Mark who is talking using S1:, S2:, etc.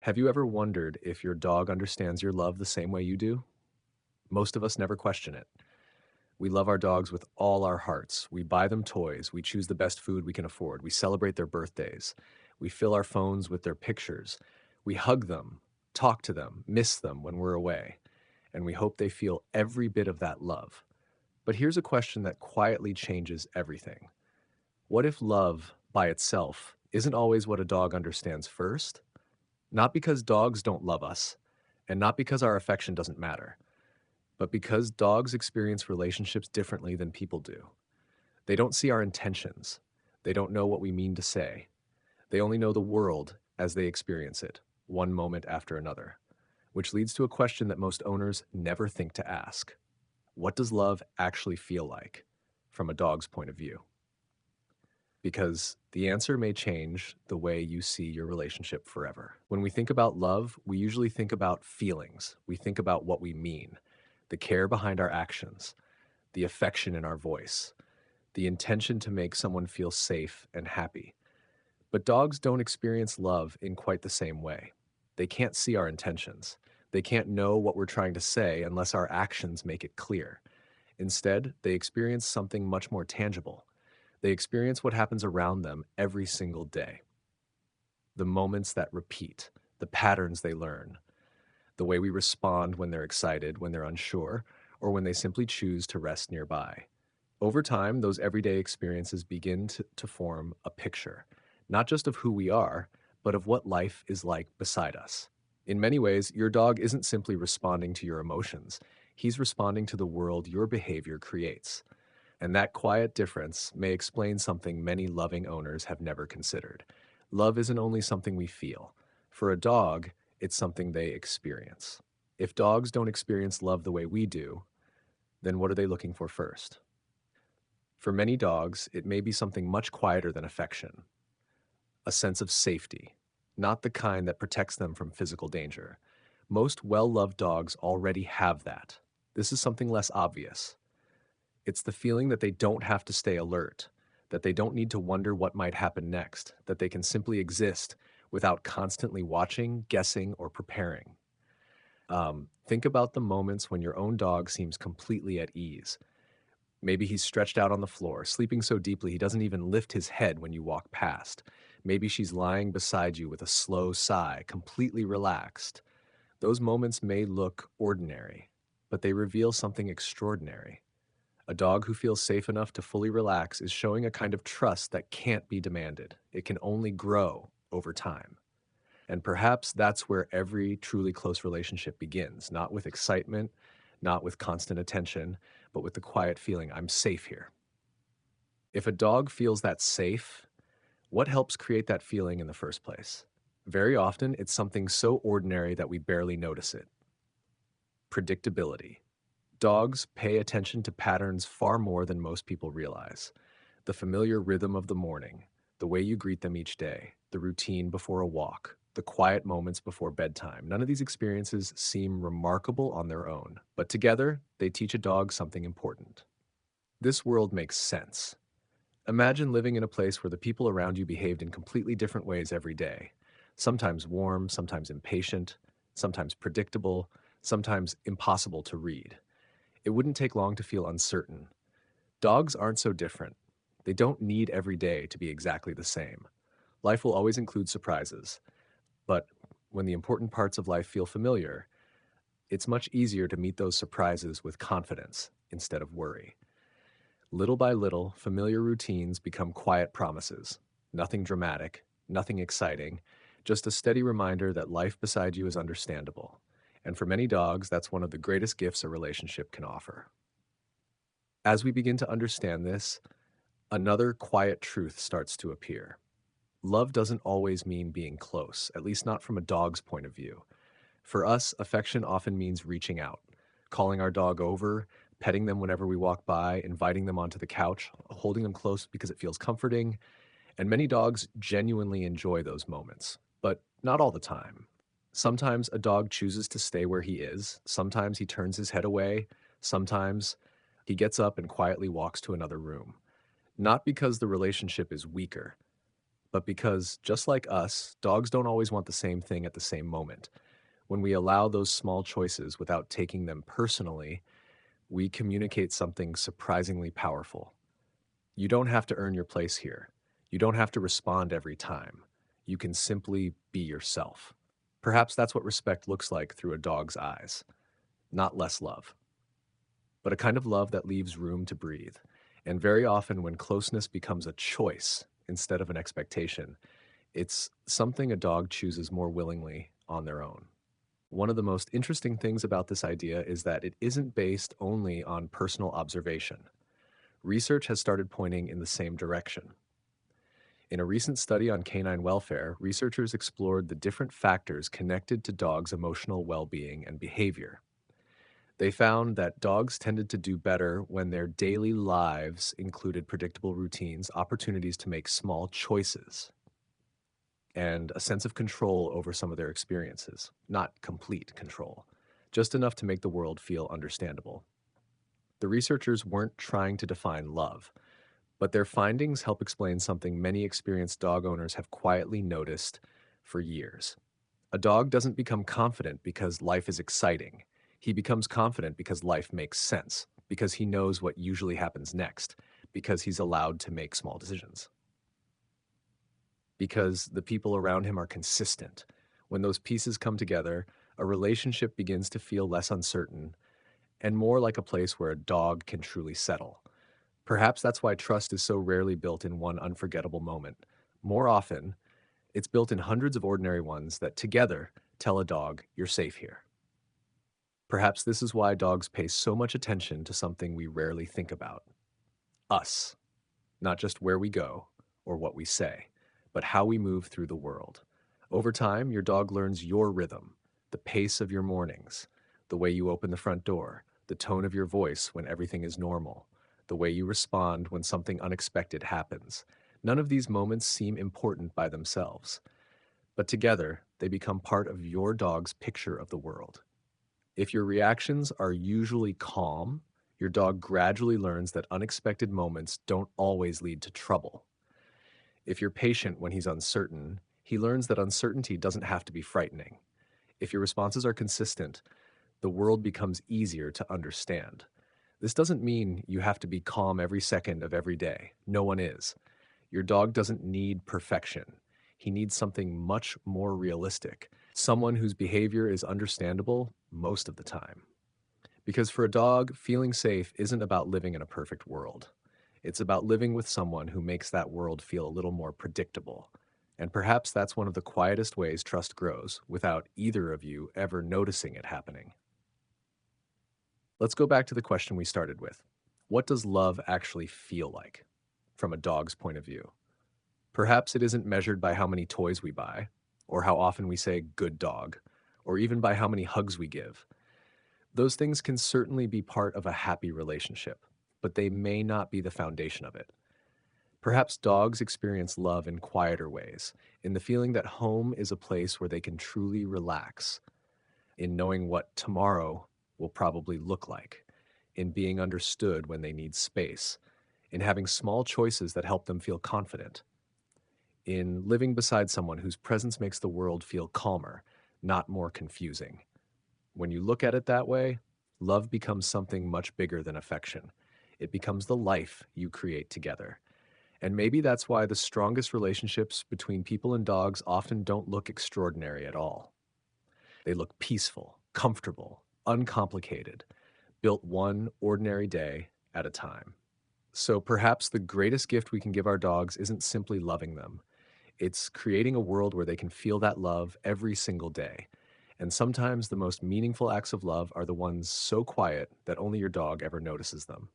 S1: Have you ever wondered if your dog understands your love the same way you do? Most of us never question it. We love our dogs with all our hearts. We buy them toys. We choose the best food we can afford. We celebrate their birthdays. We fill our phones with their pictures. We hug them, talk to them, miss them when we're away. And we hope they feel every bit of that love. But here's a question that quietly changes everything. What if love, by itself, isn't always what a dog understands first? Not because dogs don't love us, and not because our affection doesn't matter, but because dogs experience relationships differently than people do. They don't see our intentions. They don't know what we mean to say. They only know the world as they experience it, one moment after another, which leads to a question that most owners never think to ask. What does love actually feel like from a dog's point of view? Because the answer may change the way you see your relationship forever. When we think about love, we usually think about feelings. We think about what we mean, the care behind our actions, the affection in our voice, the intention to make someone feel safe and happy. But dogs don't experience love in quite the same way. They can't see our intentions. They can't know what we're trying to say unless our actions make it clear. Instead, they experience something much more tangible. They experience what happens around them every single day. The moments that repeat, the patterns they learn, the way we respond when they're excited, when they're unsure, or when they simply choose to rest nearby. Over time, those everyday experiences begin to form a picture, not just of who we are, but of what life is like beside us. In many ways, your dog isn't simply responding to your emotions. He's responding to the world your behavior creates. And that quiet difference may explain something many loving owners have never considered. Love isn't only something we feel. For a dog, it's something they experience. If dogs don't experience love the way we do, then what are they looking for first? For many dogs, it may be something much quieter than affection, a sense of safety, not the kind that protects them from physical danger. Most well-loved dogs already have that. This is something less obvious. It's the feeling that they don't have to stay alert, that they don't need to wonder what might happen next, that they can simply exist without constantly watching, guessing, or preparing. Think about the moments when your own dog seems completely at ease. Maybe he's stretched out on the floor, sleeping so deeply he doesn't even lift his head when you walk past. Maybe she's lying beside you with a slow sigh, completely relaxed. Those moments may look ordinary, but they reveal something extraordinary. A dog who feels safe enough to fully relax is showing a kind of trust that can't be demanded. It can only grow over time. And perhaps that's where every truly close relationship begins, not with excitement, not with constant attention, but with the quiet feeling, I'm safe here. If a dog feels that safe, what helps create that feeling in the first place? Very often, it's something so ordinary that we barely notice it. Predictability. Dogs pay attention to patterns far more than most people realize. The familiar rhythm of the morning, the way you greet them each day, the routine before a walk, the quiet moments before bedtime. None of these experiences seem remarkable on their own, but together, they teach a dog something important. This world makes sense. Imagine living in a place where the people around you behaved in completely different ways every day. Sometimes warm, sometimes impatient, sometimes predictable, sometimes impossible to read. It wouldn't take long to feel uncertain. Dogs aren't so different. They don't need every day to be exactly the same. Life will always include surprises, but when the important parts of life feel familiar, it's much easier to meet those surprises with confidence instead of worry. Little by little, familiar routines become quiet promises. Nothing dramatic, nothing exciting, just a steady reminder that life beside you is understandable. And for many dogs, that's one of the greatest gifts a relationship can offer. As we begin to understand this, another quiet truth starts to appear. Love doesn't always mean being close, at least not from a dog's point of view. For us, affection often means reaching out, calling our dog over, petting them whenever we walk by, inviting them onto the couch, holding them close because it feels comforting. And many dogs genuinely enjoy those moments, but not all the time. Sometimes a dog chooses to stay where he is. Sometimes he turns his head away. Sometimes he gets up and quietly walks to another room. Not because the relationship is weaker, but because, just like us, dogs don't always want the same thing at the same moment. When we allow those small choices without taking them personally, we communicate something surprisingly powerful. You don't have to earn your place here. You don't have to respond every time. You can simply be yourself. Perhaps that's what respect looks like through a dog's eyes. Not less love, but a kind of love that leaves room to breathe. And very often, when closeness becomes a choice instead of an expectation, it's something a dog chooses more willingly on their own. One of the most interesting things about this idea is that it isn't based only on personal observation. Research has started pointing in the same direction. In a recent study on canine welfare, researchers explored the different factors connected to dogs' emotional well being and behavior. They found that dogs tended to do better when their daily lives included predictable routines, opportunities to make small choices, and a sense of control over some of their experiences. Not complete control, just enough to make the world feel understandable. The researchers weren't trying to define love, but their findings help explain something many experienced dog owners have quietly noticed for years. A dog doesn't become confident because life is exciting. He becomes confident because life makes sense, because he knows what usually happens next, because he's allowed to make small decisions, because the people around him are consistent. When those pieces come together, a relationship begins to feel less uncertain and more like a place where a dog can truly settle. Perhaps that's why trust is so rarely built in one unforgettable moment. More often, it's built in hundreds of ordinary ones that together tell a dog, you're safe here. Perhaps this is why dogs pay so much attention to something we rarely think about: us. Not just where we go or what we say, but how we move through the world. Over time, your dog learns your rhythm, the pace of your mornings, the way you open the front door, the tone of your voice when everything is normal, the way you respond when something unexpected happens. None of these moments seem important by themselves, but together they become part of your dog's picture of the world. If your reactions are usually calm, your dog gradually learns that unexpected moments don't always lead to trouble. If you're patient when he's uncertain, he learns that uncertainty doesn't have to be frightening. If your responses are consistent, the world becomes easier to understand. This doesn't mean you have to be calm every second of every day. No one is. Your dog doesn't need perfection. He needs something much more realistic, someone whose behavior is understandable most of the time. Because for a dog, feeling safe isn't about living in a perfect world. It's about living with someone who makes that world feel a little more predictable. And perhaps that's one of the quietest ways trust grows, without either of you ever noticing it happening. Let's go back to the question we started with. What does love actually feel like from a dog's point of view? Perhaps it isn't measured by how many toys we buy, or how often we say good dog, or even by how many hugs we give. Those things can certainly be part of a happy relationship, but they may not be the foundation of it. Perhaps dogs experience love in quieter ways, in the feeling that home is a place where they can truly relax, in knowing what tomorrow will probably look like, in being understood when they need space, in having small choices that help them feel confident, in living beside someone whose presence makes the world feel calmer, not more confusing. When you look at it that way, love becomes something much bigger than affection. It becomes the life you create together. And maybe that's why the strongest relationships between people and dogs often don't look extraordinary at all. They look peaceful, comfortable, uncomplicated, built one ordinary day at a time. So perhaps the greatest gift we can give our dogs isn't simply loving them. It's creating a world where they can feel that love every single day. And sometimes the most meaningful acts of love are the ones so quiet that only your dog ever notices them.